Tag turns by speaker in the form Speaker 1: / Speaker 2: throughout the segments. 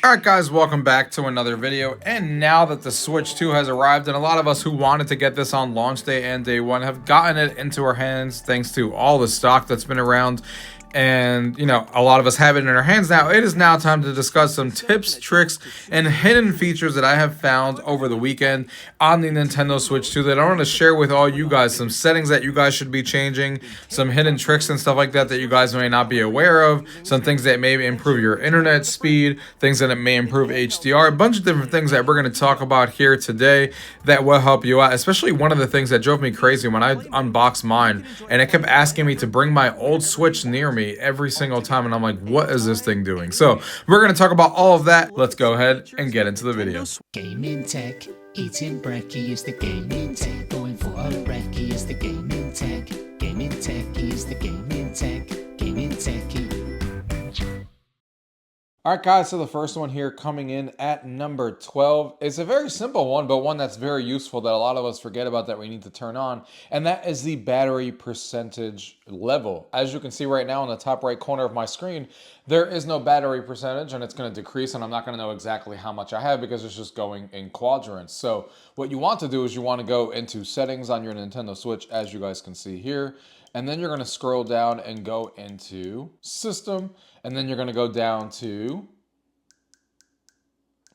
Speaker 1: Alright guys, welcome back to another video, and now that the Switch 2 has arrived, and a lot of us who wanted to get this on launch day and day one have gotten it into our hands thanks to all the stock that's been around, and a lot of us have it in our hands now. It is now time to discuss some tips, tricks, and hidden features that I have found over the weekend on the Nintendo Switch 2 that I want to share with all you guys. Some settings that you guys should be changing, some hidden tricks and stuff like that that you guys may not be aware of, some things that may improve your internet speed, things that it may improve HDR, a bunch of different things that we're going to talk about here today that will help you out. Especially one of the things that drove me crazy when I unboxed mine, and it kept asking me to bring my old Switch near me every single time, and I'm like, what is this thing doing? So we're going to talk about all of that. Let's go ahead and get into the video.
Speaker 2: Gaming tech, eating brekkie is the gaming tech. Going for a brekkie is the gaming tech. Gaming tech is the gaming tech. Gaming techie.
Speaker 1: Alright guys, so the first one here coming in at number 12 is a very simple one, but one that's very useful that a lot of us forget about that we need to turn on, and that is the battery percentage level. As you can see right now in the top right corner of my screen, there is no battery percentage, and it's going to decrease, and I'm not going to know exactly how much I have because it's just going in quadrants. So what you want to do is you want to go into settings on your Nintendo Switch, as you guys can see here, and then you're going to scroll down and go into system, and then you're going to go down to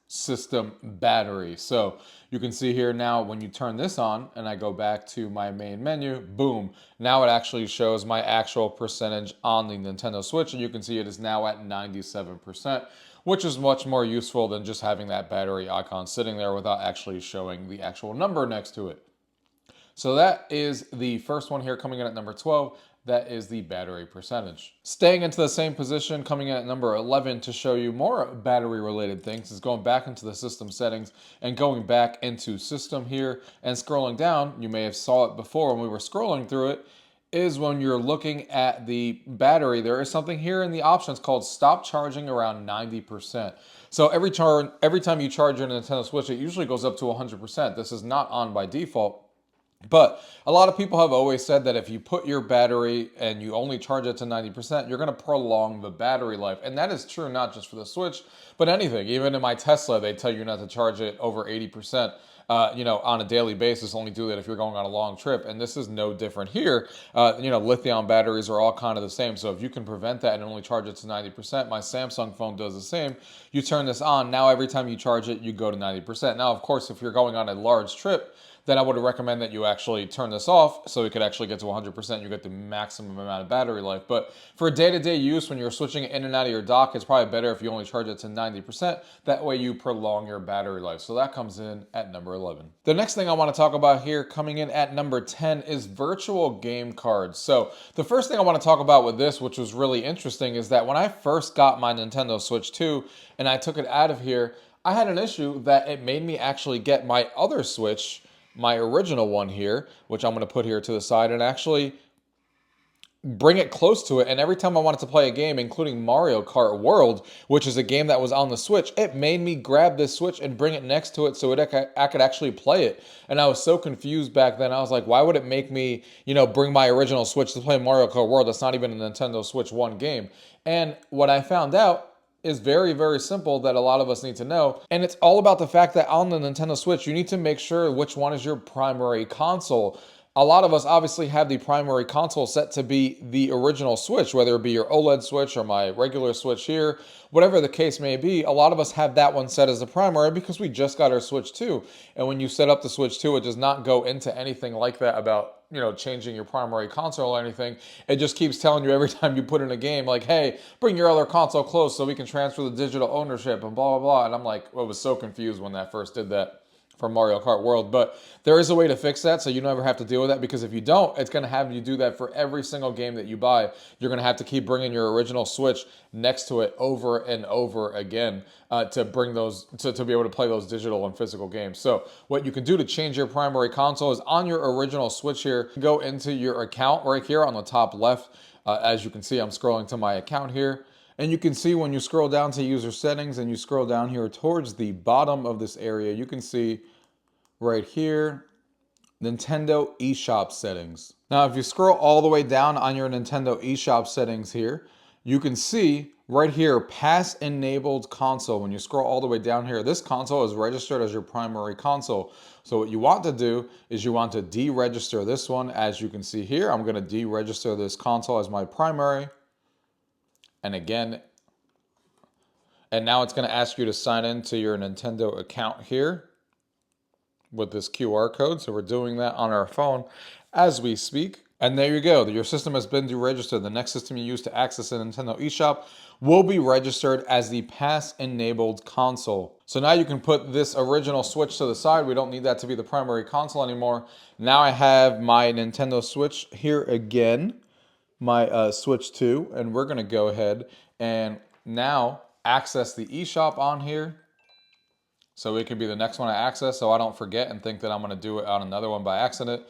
Speaker 1: system battery. So you can see here now when you turn this on and I go back to my main menu, boom, now it actually shows my actual percentage on the Nintendo Switch, and you can see it is now at 97%, which is much more useful than just having that battery icon sitting there without actually showing the actual number next to it. So that is the first one here coming in at number 12. That is the battery percentage. Staying into the same position, coming in at number 11 to show you more battery related things, is going back into the system settings and going back into system here and scrolling down. You may have saw it before when we were scrolling through it, is when you're looking at the battery, there is something here in the options called stop charging around 90%. So every time you charge your Nintendo Switch, it usually goes up to 100%. This is not on by default. But a lot of people have always said that if you put your battery and you only charge it to 90%, you're going to prolong the battery life. And that is true not just for the Switch, but anything. Even in my Tesla, they tell you not to charge it over 80%. On a daily basis, only do that if you're going on a long trip. And this is no different here. Lithium batteries are all kind of the same. So if you can prevent that and only charge it to 90%, my Samsung phone does the same. You turn this on, now every time you charge it, you go to 90%. Now, of course, if you're going on a large trip, then I would recommend that you actually turn this off so it could actually get to 100%. You get the maximum amount of battery life. But for day-to-day use, when you're switching in and out of your dock, it's probably better if you only charge it to 90%. That way you prolong your battery life. So that comes in at number 11. The next thing I want to talk about here, coming in at number 10, is virtual game cards. So the first thing I want to talk about with this, which was really interesting, is that when I first got my Nintendo Switch 2 and I took it out of here, I had an issue that it made me actually get my other Switch, my original one here, which I'm going to put here to the side, and actually bring it close to it. And every time I wanted to play a game, including Mario Kart World, which is a game that was on the Switch, it made me grab this Switch and bring it next to it so I could actually play it. And I was so confused back then. I was like, why would it make me, bring my original Switch to play Mario Kart World? That's not even a Nintendo Switch 1 game. And what I found out is very, very simple that a lot of us need to know. And it's all about the fact that on the Nintendo Switch, you need to make sure which one is your primary console. A lot of us obviously have the primary console set to be the original Switch, whether it be your OLED Switch or my regular Switch here, whatever the case may be. A lot of us have that one set as the primary because we just got our Switch 2. And when you set up the Switch 2, it does not go into anything like that about changing your primary console or anything. It just keeps telling you every time you put in a game, like, hey, bring your other console close so we can transfer the digital ownership and blah, blah, blah. And I'm like, I was so confused when that first did that for Mario Kart World. But there is a way to fix that so you never have to deal with that, because if you don't, it's going to have you do that for every single game that you buy. You're going to have to keep bringing your original Switch next to it over and over again to bring those, to be able to play those digital and physical games. So what you can do to change your primary console is on your original Switch here, go into your account right here on the top left. As you can see, I'm scrolling to my account here. And you can see when you scroll down to user settings and you scroll down here towards the bottom of this area, you can see right here, Nintendo eShop settings. Now, if you scroll all the way down on your Nintendo eShop settings here, you can see right here, pass enabled console. When you scroll all the way down here, this console is registered as your primary console. So what you want to do is you want to deregister this one. As you can see here, I'm going to deregister this console as my primary. And again, and now it's going to ask you to sign into your Nintendo account here with this QR code. So we're doing that on our phone as we speak. And there you go. Your system has been deregistered. The next system you use to access the Nintendo eShop will be registered as the pass-enabled console. So now you can put this original Switch to the side. We don't need that to be the primary console anymore. Now I have my Nintendo Switch here again, my Switch 2, and we're going to go ahead and now access the eShop on here. So it could be the next one I access so I don't forget and think that I'm going to do it on another one by accident.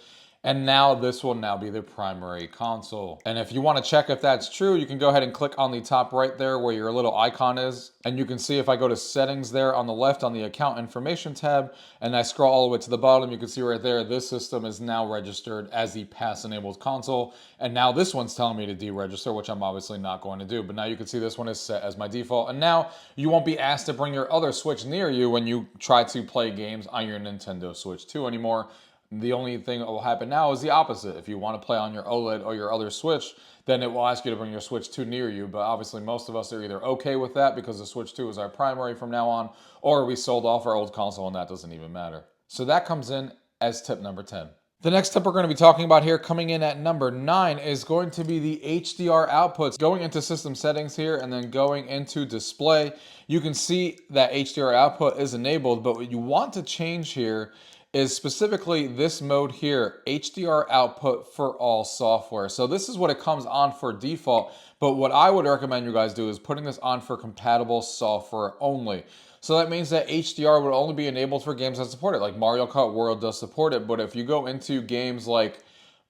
Speaker 1: And now this will now be the primary console. And if you want to check if that's true, you can go ahead and click on the top right there where your little icon is. And you can see if I go to settings there on the left on the account information tab, and I scroll all the way to the bottom, you can see right there, this system is now registered as the pass enabled console. And now this one's telling me to deregister, which I'm obviously not going to do. But now you can see this one is set as my default. And now you won't be asked to bring your other Switch near you when you try to play games on your Nintendo Switch 2 anymore. The only thing that will happen now is the opposite. If you want to play on your OLED or your other Switch, then it will ask you to bring your Switch 2 near you. But obviously most of us are either okay with that because the Switch 2 is our primary from now on, or we sold off our old console and that doesn't even matter. So that comes in as tip number 10. The next tip we're going to be talking about here, coming in at number 9, is going to be the HDR outputs. Going into system settings here and then going into display, you can see that HDR output is enabled, but what you want to change here is specifically this mode here, HDR output for all software. So this is what it comes on for default, but what I would recommend you guys do is putting this on for compatible software only. So that means that HDR would only be enabled for games that support it, like Mario Kart World does support it, but if you go into games like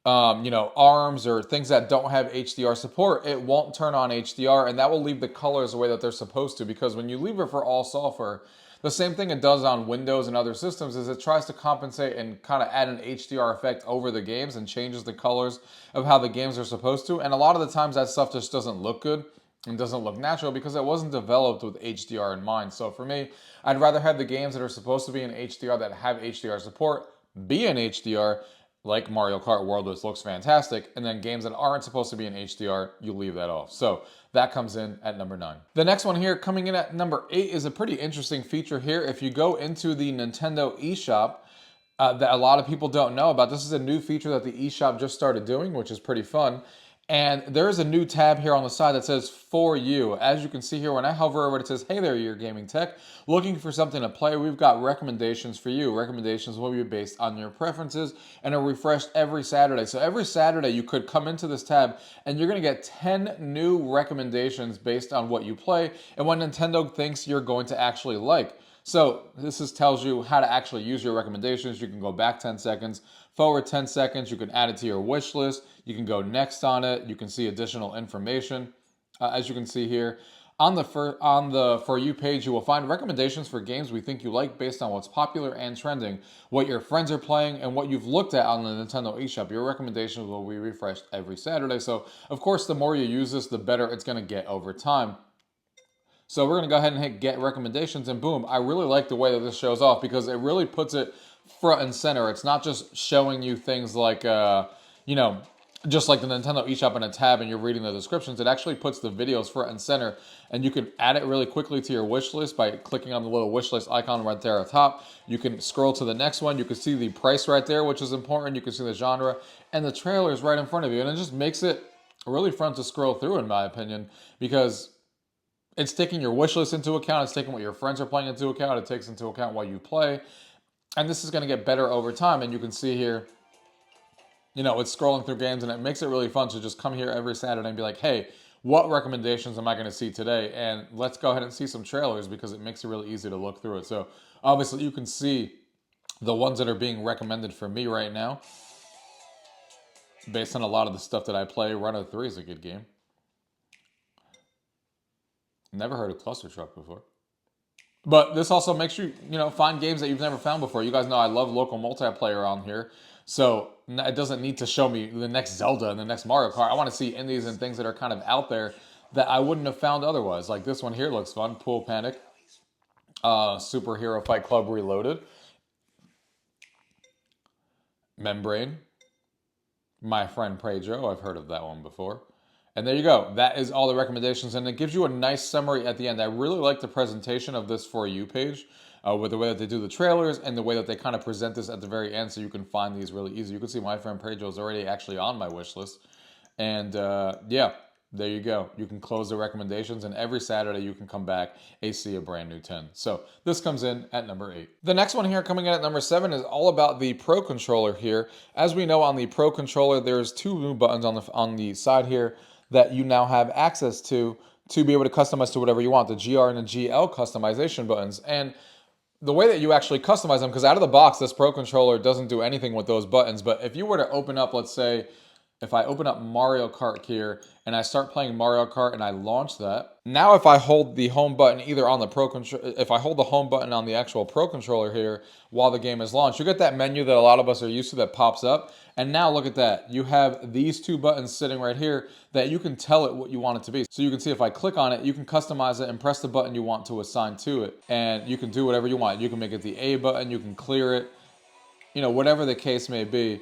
Speaker 1: ARMS or things that don't have HDR support, it won't turn on HDR, and that will leave the colors the way that they're supposed to, because when you leave it for all software, the same thing it does on Windows and other systems is it tries to compensate and kind of add an HDR effect over the games and changes the colors of how the games are supposed to. And a lot of the times that stuff just doesn't look good and doesn't look natural because it wasn't developed with HDR in mind. So for me, I'd rather have the games that are supposed to be in HDR that have HDR support be in HDR, like Mario Kart World, which looks fantastic, and then games that aren't supposed to be in HDR, you leave that off. So that comes in at number 9. The next one here, coming in at number 8, is a pretty interesting feature here. If you go into the Nintendo eShop, that a lot of people don't know about. This is a new feature that the eShop just started doing, which is pretty fun. And there's a new tab here on the side that says For You. As you can see here, when I hover over it, it says, hey there, your gaming tech. Looking for something to play? We've got recommendations for you. Recommendations will be based on your preferences and are refreshed every Saturday. So every Saturday, you could come into this tab and you're going to get 10 new recommendations based on what you play and what Nintendo thinks you're going to actually like. So this tells you how to actually use your recommendations. You can go back 10 seconds, forward 10 seconds. You can add it to your wish list. You can go next on it. You can see additional information. As you can see here, on the For You page, you will find recommendations for games we think you like based on what's popular and trending, what your friends are playing, and what you've looked at on the Nintendo eShop. Your recommendations will be refreshed every Saturday. So, of course, the more you use this, the better it's going to get over time. So we're going to go ahead and hit get recommendations, and boom, I really like the way that this shows off because it really puts it front and center. It's not just showing you things like, just like the Nintendo eShop in a tab and you're reading the descriptions. It actually puts the videos front and center, and you can add it really quickly to your wish list by clicking on the little wish list icon right there at the top. You can scroll to the next one. You can see the price right there, which is important. You can see the genre, and the trailer is right in front of you, and it just makes it really fun to scroll through, in my opinion, because it's taking your wish list into account. It's taking what your friends are playing into account. It takes into account what you play. And this is going to get better over time. And you can see here, it's scrolling through games, and it makes it really fun to just come here every Saturday and be like, hey, what recommendations am I going to see today? And let's go ahead and see some trailers because it makes it really easy to look through it. So obviously you can see the ones that are being recommended for me right now. Based on a lot of the stuff that I play, Runner 3 is a good game. Never heard of Cluster Truck before. But this also makes you, find games that you've never found before. You guys know I love local multiplayer on here. So it doesn't need to show me the next Zelda and the next Mario Kart. I want to see indies and things that are kind of out there that I wouldn't have found otherwise. Like this one here looks fun, Pool Panic, Superhero Fight Club Reloaded, Membrane, My Friend Pedro, I've heard of that one before. And there you go. That is all the recommendations, and it gives you a nice summary at the end. I really like the presentation of this For You page with the way that they do the trailers and the way that they kind of present this at the very end so you can find these really easy. You can see My Friend Pedro is already actually on my wish list. And yeah, there you go. You can close the recommendations, and every Saturday you can come back and see a brand new 10. So this comes in at number 8. The next one here coming in at number 7 is all about the Pro Controller here. As we know, on the Pro Controller, there's 2 new buttons on the side here that you now have access to be able to customize to whatever you want, the GR and the GL customization buttons. And the way that you actually customize them, because out of the box, this Pro Controller doesn't do anything with those buttons. But if you were to open up, let's say, if I open up Mario Kart here and I start playing Mario Kart and I launch that, now if I hold the home button either on the Pro Controller, if I hold the home button on the actual Pro Controller here while the game is launched, you get that menu that a lot of us are used to that pops up. And now look at that. You have these 2 buttons sitting right here that you can tell it what you want it to be. So you can see if I click on it, you can customize it and press the button you want to assign to it. And you can do whatever you want. You can make it the A button, you can clear it, you know, whatever the case may be.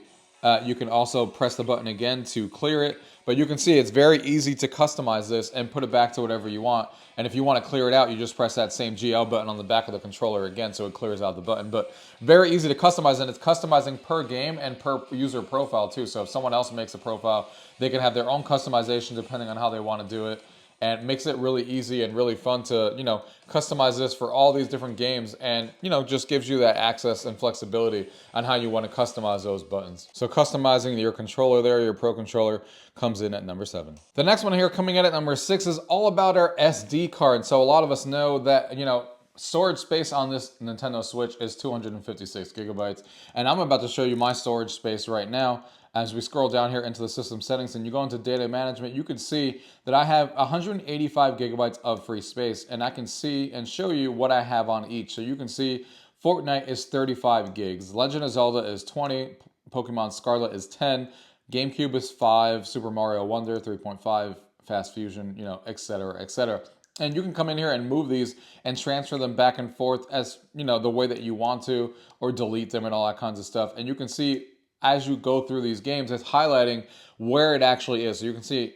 Speaker 1: You can also press the button again to clear it. But you can see it's very easy to customize this and put it back to whatever you want. And if you want to clear it out, you just press that same GL button on the back of the controller again, so it clears out the button. But very easy to customize, and it's customizing per game and per user profile too. So if someone else makes a profile, they can have their own customization depending on how they want to do it. And it makes it really easy and really fun to, you know, customize this for all these different games, and, you know, just gives you that access and flexibility on how you want to customize those buttons. So customizing your controller there, your Pro Controller, comes in at number 7. The next one here coming in at number 6 is all about our SD card. So a lot of us know that, you know, storage space on this Nintendo Switch is 256 gigabytes. And I'm about to show you my storage space right now. As we scroll down here into the system settings and you go into data management, you can see that I have 185 gigabytes of free space, and I can see and show you what I have on each. So you can see Fortnite is 35 gigs, Legend of Zelda is 20, Pokemon Scarlet is 10, GameCube is 5, Super Mario Wonder 3.5, Fast Fusion, you know, etc., etc. And you can come in here and move these and transfer them back and forth as, you know, the way that you want to, or delete them and all that kinds of stuff. And you can see as you go through these games, it's highlighting where it actually is. So you can see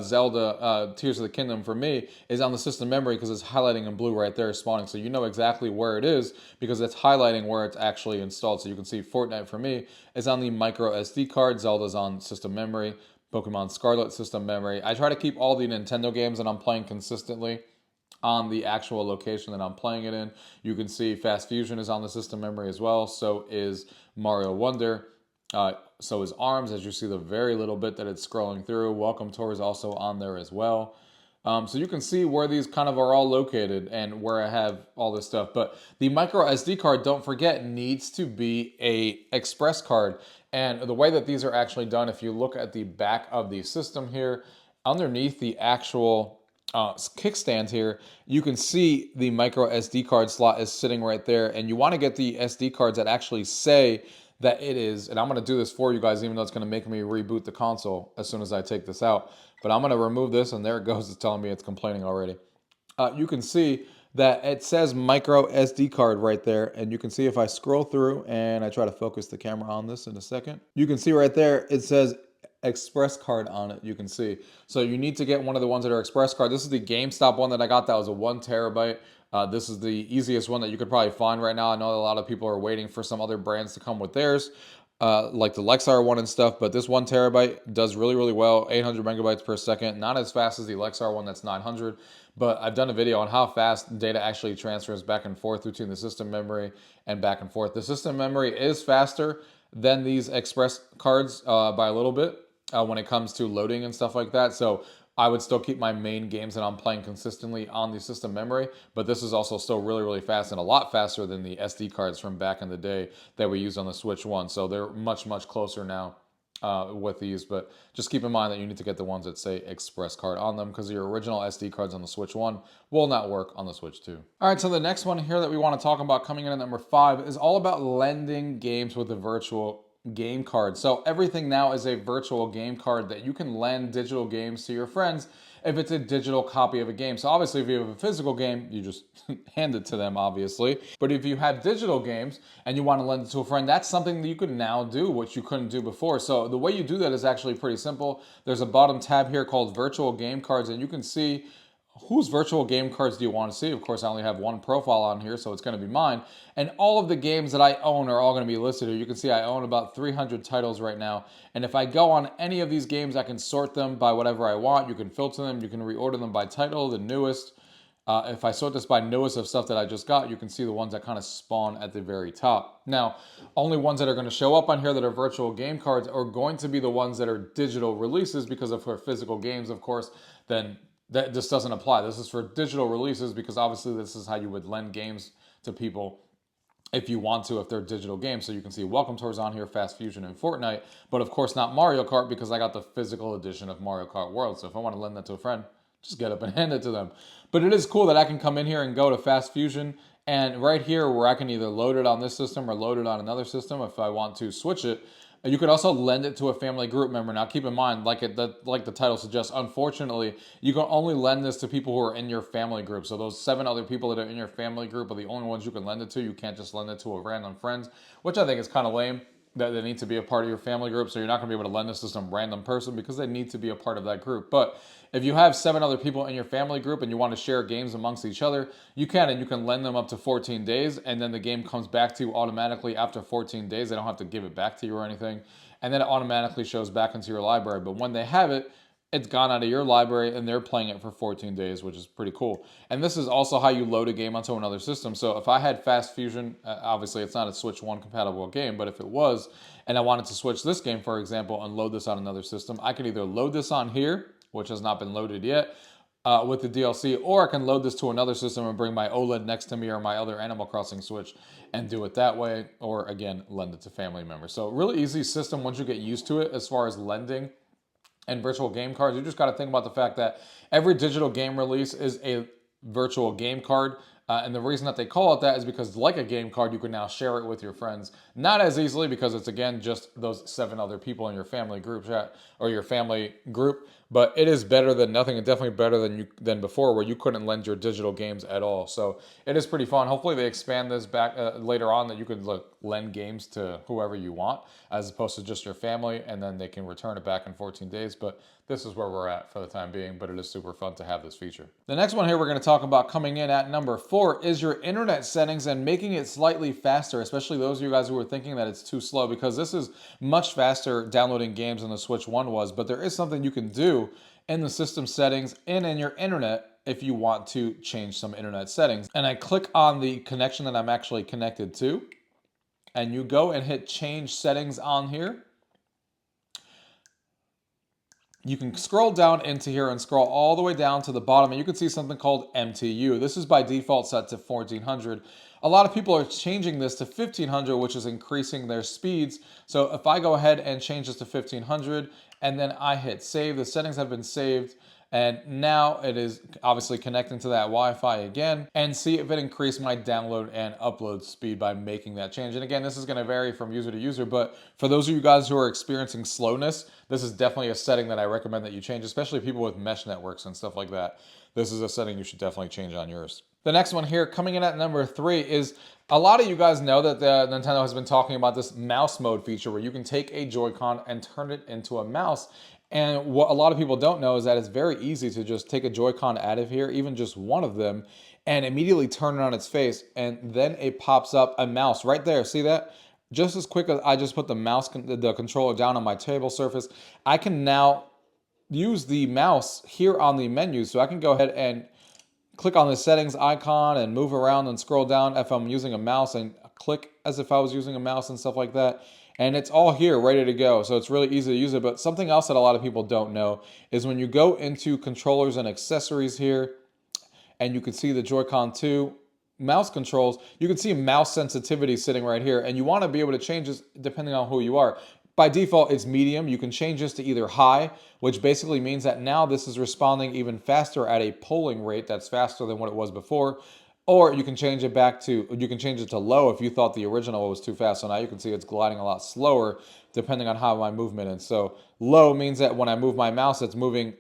Speaker 1: Zelda Tears of the Kingdom for me is on the system memory because it's highlighting in blue right there spawning. So you know exactly where it is because it's highlighting where it's actually installed. So you can see Fortnite for me is on the micro SD card. Zelda's on system memory. Pokemon Scarlet system memory. I try to keep all the Nintendo games that I'm playing consistently on the actual location that I'm playing it in. You can see Fast Fusion is on the system memory as well. So is Mario Wonder. So is ARMS, as you see the very little bit that it's scrolling through. Welcome Tour is also on there as well. So you can see where these kind of are all located and where I have all this stuff. But the micro SD card, don't forget, needs to be a express card. And the way that these are actually done, if you look at the back of the system here, underneath the actual kickstand here, you can see the micro SD card slot is sitting right there. And you want to get the SD cards that actually say that it is, and I'm going to do this for you guys, even though it's going to make me reboot the console as soon as I take this out. But I'm going to remove this, and there it goes. It's telling me it's complaining already. You can see that it says micro SD card right there, and you can see if I scroll through and I try to focus the camera on this in a second, you can see right there it says express card on it. You can see, so you need to get one of the ones that are express card. This is the GameStop one that I got. That was a 1 terabyte. This is the easiest one that you could probably find right now. I know a lot of people are waiting for some other brands to come with theirs, like the Lexar one and stuff, but this 1 terabyte does really, really well, 800 megabytes per second. Not as fast as the Lexar one that's 900, but I've done a video on how fast data actually transfers back and forth between the system memory and back and forth. The system memory is faster than these express cards by a little bit when it comes to loading and stuff like that. So I would still keep my main games that I'm playing consistently on the system memory, but this is also still really, really fast and a lot faster than the SD cards from back in the day that we used on the Switch 1. So they're much, much closer now with these, but just keep in mind that you need to get the ones that say express card on them because your original SD cards on the Switch 1 will not work on the Switch 2. All right, so the next one here that we want to talk about coming in at number 5 is all about lending games with a virtual game card. So everything now is a virtual game card that you can lend digital games to your friends if it's a digital copy of a game. So obviously if you have a physical game, you just hand it to them, obviously. But if you have digital games and you want to lend it to a friend, that's something that you can now do, which you couldn't do before. So the way you do that is actually pretty simple. There's a bottom tab here called virtual game cards, and you can see whose virtual game cards do you want to see. Of course, I only have one profile on here, so it's going to be mine. And all of the games that I own are all going to be listed here. You can see I own about 300 titles right now. And if I go on any of these games, I can sort them by whatever I want. You can filter them. You can reorder them by title, the newest. If I sort this by newest of stuff that I just got, you can see the ones that kind of spawn at the very top. Now, only ones that are going to show up on here that are virtual game cards are going to be the ones that are digital releases, because if they're physical games, of course, then this doesn't apply. This is for digital releases, because obviously this is how you would lend games to people if you want to, if they're digital games. So you can see Welcome Tours on here, Fast Fusion, and Fortnite, but of course not Mario Kart, because I got the physical edition of Mario Kart World. So if I want to lend that to a friend, just get up and hand it to them. But it is cool that I can come in here and go to Fast Fusion, and right here where I can either load it on this system or load it on another system if I want to switch it. You could also lend it to a family group member. Now, keep in mind, like the title suggests, unfortunately, you can only lend this to people who are in your family group. So those 7 other people that are in your family group are the only ones you can lend it to. You can't just lend it to a random friend, which I think is kind of lame, that they need to be a part of your family group. So you're not going to be able to lend this to some random person because they need to be a part of that group. But if you have 7 other people in your family group and you want to share games amongst each other, you can, and you can lend them up to 14 days, and then the game comes back to you automatically after 14 days. They don't have to give it back to you or anything, and then it automatically shows back into your library. But when they have it, it's gone out of your library and they're playing it for 14 days, which is pretty cool. And this is also how you load a game onto another system. So if I had Fast Fusion, obviously it's not a Switch 1 compatible game, but if it was, and I wanted to switch this game, for example, and load this on another system, I could either load this on here, which has not been loaded yet, with the DLC, or I can load this to another system and bring my OLED next to me or my other Animal Crossing Switch and do it that way, or again, lend it to family members. So really easy system once you get used to it as far as lending and virtual game cards. You just got to think about the fact that every digital game release is a virtual game card. And the reason that they call it that is because, like a game card, you can now share it with your friends. Not as easily, because it's, again, just those 7 other people in your family group chat or your family group. But it is better than nothing, and definitely better than before, where you couldn't lend your digital games at all. So it is pretty fun. Hopefully they expand this back later on, that you could lend games to whoever you want, as opposed to just your family, and then they can return it back in 14 days. But this is where we're at for the time being, but it is super fun to have this feature. The next one here we're going to talk about, coming in at number 4, is your internet settings and making it slightly faster, especially those of you guys who are thinking that it's too slow, because this is much faster downloading games than the Switch 1 was. But there is something you can do in the system settings and in your internet if you want to change some internet settings. And I click on the connection that I'm actually connected to, and you go and hit change settings on here. You can scroll down into here and scroll all the way down to the bottom, and you can see something called MTU. This is by default set to 1400. A lot of people are changing this to 1500, which is increasing their speeds. So if I go ahead and change this to 1500 and then I hit save, the settings have been saved. And now it is obviously connecting to that Wi-Fi again, and see if it increased my download and upload speed by making that change. And again, this is going to vary from user to user, but for those of you guys who are experiencing slowness, this is definitely a setting that I recommend that you change, especially people with mesh networks and stuff like that. This is a setting you should definitely change on yours. The next one here, coming in at number 3, is a lot of you guys know that Nintendo has been talking about this mouse mode feature, where you can take a Joy-Con and turn it into a mouse. And what a lot of people don't know is that it's very easy to just take a Joy-Con out of here, even just one of them, and immediately turn it on its face, and then it pops up a mouse right there. See that? Just as quick as I just put the controller down on my table surface, I can now use the mouse here on the menu. So I can go ahead and click on the settings icon and move around and scroll down if I'm using a mouse, and click as if I was using a mouse and stuff like that. And it's all here ready to go. So it's really easy to use it. But something else that a lot of people don't know is when you go into controllers and accessories here, and you can see the Joy-Con 2 mouse controls, you can see mouse sensitivity sitting right here. And you want to be able to change this depending on who you are. By default, it's medium. You can change this to either high, which basically means that now this is responding even faster at a polling rate that's faster than what it was before. Or you can change it to low if you thought the original was too fast. So now you can see it's gliding a lot slower depending on how my movement is. So low means that when I move my mouse, it's moving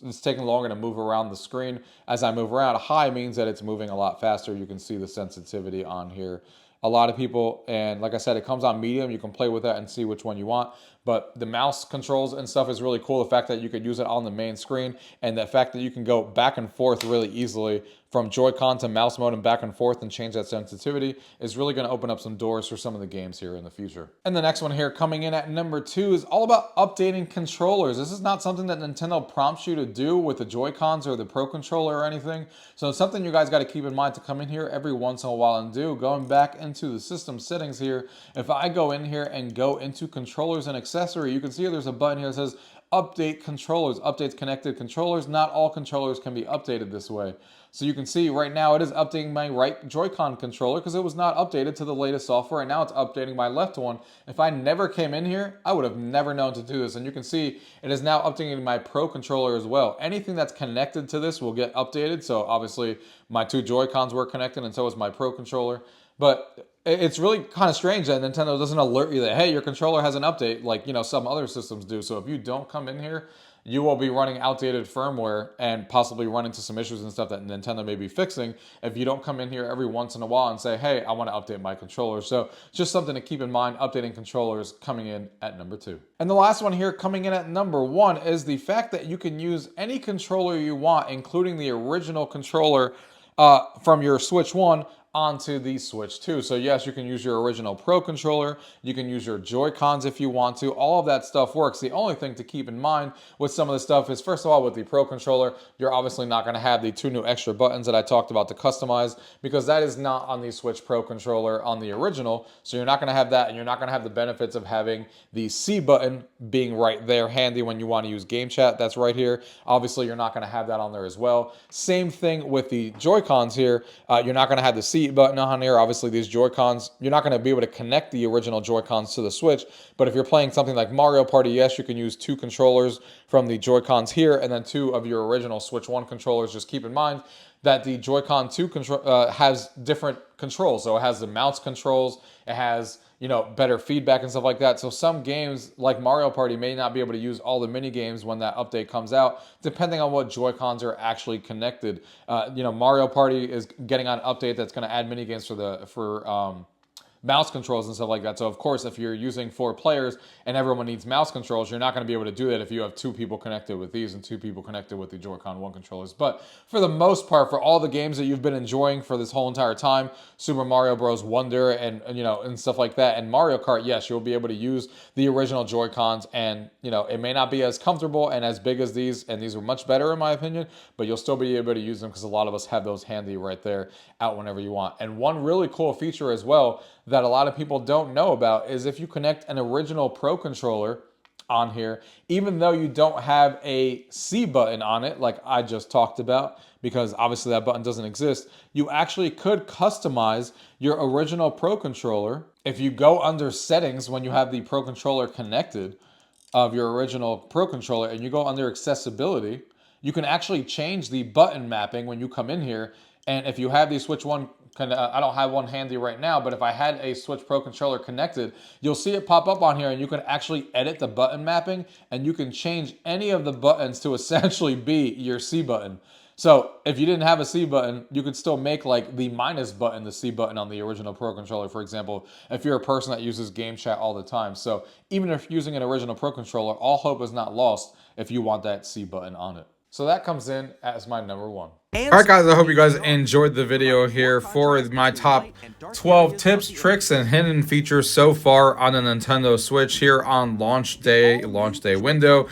Speaker 1: it's taking longer to move around the screen as I move around. High means that it's moving a lot faster. You can see the sensitivity on here. A lot of people, and like I said, it comes on medium. You can play with that and see which one you want. But the mouse controls and stuff is really cool. The fact that you could use it on the main screen, and the fact that you can go back and forth really easily from Joy-Con to mouse mode and back and forth and change that sensitivity is really going to open up some doors for some of the games here in the future. And the next one here coming in at number 2 is all about updating controllers. This is not something that Nintendo prompts you to do with the Joy-Cons or the Pro Controller or anything. So it's something you guys got to keep in mind to come in here every once in a while and do. Going back into the system settings here, if I go in here and go into controllers and accessory, you can see there's a button here that says update controllers, updates connected controllers. Not all controllers can be updated this way. So you can see right now it is updating my right Joy-Con controller because it was not updated to the latest software, and now it's updating my left one. If I never came in here, I would have never known to do this. And you can see it is now updating my Pro Controller as well. Anything that's connected to this will get updated. So obviously my 2 Joy-Cons were connected, and so is my Pro Controller. But it's really kind of strange that Nintendo doesn't alert you that, hey, your controller has an update like, you know, some other systems do. So if you don't come in here, you will be running outdated firmware and possibly run into some issues and stuff that Nintendo may be fixing if you don't come in here every once in a while and say, hey, I want to update my controller. So just something to keep in mind, updating controllers coming in at number 2. And the last one here coming in at number 1 is the fact that you can use any controller you want, including the original controller from your Switch 1 onto the Switch 2. So yes, you can use your original Pro Controller, you can use your Joy-Cons if you want to, all of that stuff works. The only thing to keep in mind with some of this stuff is, first of all, with the Pro Controller, you're obviously not going to have the 2 new extra buttons that I talked about to customize, because that is not on the Switch Pro Controller on the original, so you're not going to have that, and you're not going to have the benefits of having the C button being right there handy when you want to use game chat. That's right here. Obviously, you're not going to have that on there as well. Same thing with the Joy-Cons here. You're not going to have the C button on here. Obviously, these Joy-Cons, you're not going to be able to connect the original Joy-Cons to the Switch, but if you're playing something like Mario Party, yes, you can use 2 controllers from the Joy-Cons here and then 2 of your original Switch 1 controllers. Just keep in mind that the Joy-Con 2 has different controls. So it has the mouse controls, it has, you know, better feedback and stuff like that. So some games like Mario Party may not be able to use all the mini games when that update comes out, depending on what Joy-Cons are actually connected. You know, Mario Party is getting on an update that's going to add mini games for mouse controls and stuff like that. So of course, if you're using 4 players and everyone needs mouse controls, you're not going to be able to do that if you have 2 people connected with these and 2 people connected with the Joy-Con 1 controllers. But for the most part, for all the games that you've been enjoying for this whole entire time, Super Mario Bros. Wonder and you know, and stuff like that, and Mario Kart, yes, you'll be able to use the original Joy-Cons, and you know, it may not be as comfortable and as big as these, and these are much better in my opinion, but you'll still be able to use them because a lot of us have those handy right there out whenever you want. And one really cool feature as well that a lot of people don't know about is if you connect an original Pro Controller on here, even though you don't have a C button on it, like I just talked about, because obviously that button doesn't exist, you actually could customize your original Pro Controller. If you go under settings when you have the Pro Controller connected of your original Pro Controller and you go under accessibility, you can actually change the button mapping when you come in here. And if you have the Switch 1, I don't have one handy right now, but if I had a Switch Pro Controller connected, you'll see it pop up on here, and you can actually edit the button mapping, and you can change any of the buttons to essentially be your C button. So if you didn't have a C button, you could still make like the minus button the C button on the original Pro Controller, for example, if you're a person that uses game chat all the time. So even if you're using an original Pro Controller, all hope is not lost if you want that C button on it. So that comes in as my number 1. Alright guys, I hope you guys enjoyed the video here for my top 12 tips, tricks, and hidden features so far on the Nintendo Switch here on launch day window.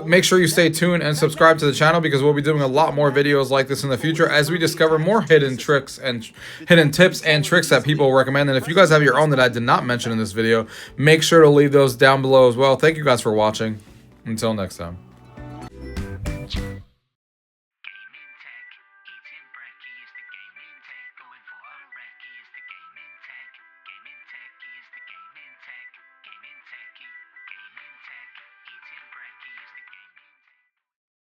Speaker 1: Make sure you stay tuned and subscribe to the channel because we'll be doing a lot more videos like this in the future as we discover more hidden tricks and hidden tips and tricks that people recommend. And if you guys have your own that I did not mention in this video, make sure to leave those down below as well. Thank you guys for watching. Until next time.